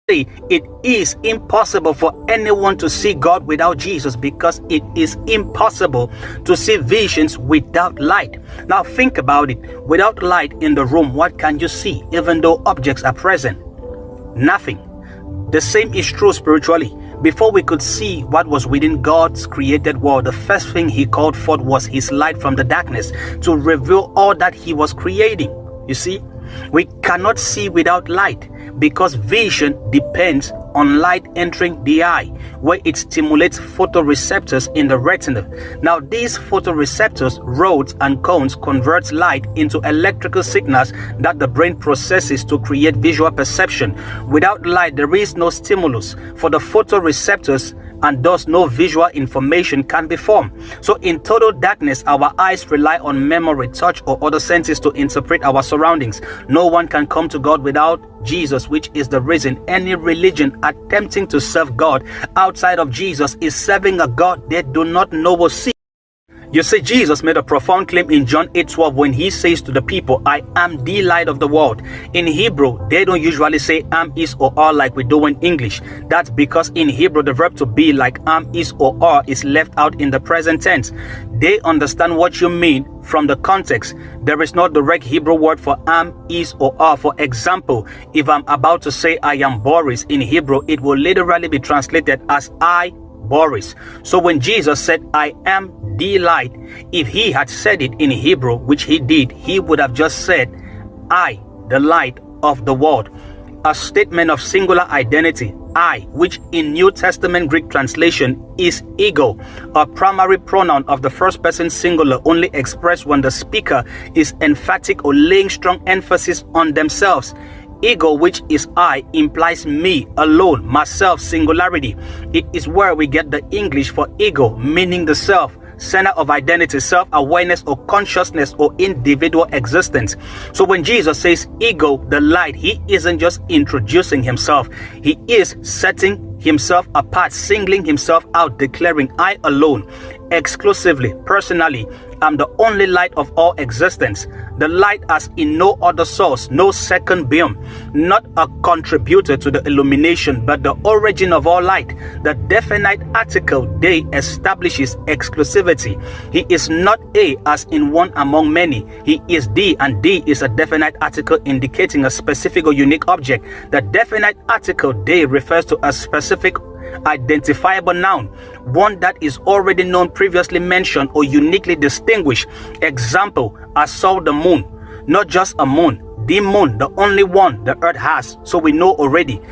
it is impossible for anyone to see God without Jesus, because it is impossible to see visions without light. Now think about it. Without light in the room, what can you see, even though objects are present? Nothing. The same is true spiritually. Before we could see what was within God's created world, the first thing he called forth was his light from the darkness to reveal all that he was creating. You see, we cannot see without light, because vision depends on light entering the eye, where it stimulates photoreceptors in the retina. Now, these photoreceptors, rods and cones, convert light into electrical signals that the brain processes to create visual perception. Without light, there is no stimulus for the photoreceptors, and thus no visual information can be formed. So in total darkness, our eyes rely on memory, touch, or other senses to interpret our surroundings. No one can come to God without Jesus, which is the reason any religion attempting to serve God outside of Jesus is serving a God they do not know or see. You see, Jesus made a profound claim in John 8:12 when he says to the people, I am the light of the world. In Hebrew, they don't usually say am, is, or are like we do in English. That's because in Hebrew, the verb to be, like am, is, or are, is left out in the present tense. They understand what you mean from the context. There is no direct Hebrew word for am, is, or are. For example, if I'm about to say I am Boris in Hebrew, it will literally be translated as I, Boris. So when Jesus said, I am the light, if he had said it in Hebrew, which he did, he would have just said, I, the light of the world. A statement of singular identity, I, which in New Testament Greek translation is ego, a primary pronoun of the first person singular, only expressed when the speaker is emphatic or laying strong emphasis on themselves. Ego, which is I, implies me, alone, myself, singularity. It is where we get the English for ego, meaning the self, center of identity, self-awareness, or consciousness, or individual existence. So when Jesus says ego, the light, he isn't just introducing himself. He is setting himself apart, singling himself out, declaring, I alone, exclusively, personally, am the only light of all existence. The light as in no other source, no second being, not a contributor to the illumination, but the origin of all light. The definite article they establishes exclusivity. He is not a as in one among many. He is the, and the is a definite article indicating a specific or unique object. The definite article they refers to a specific identifiable noun, one that is already known, previously mentioned, or uniquely distinguished. Example, I saw the moon. Not just a moon, the moon, the only one the earth has, so we know already.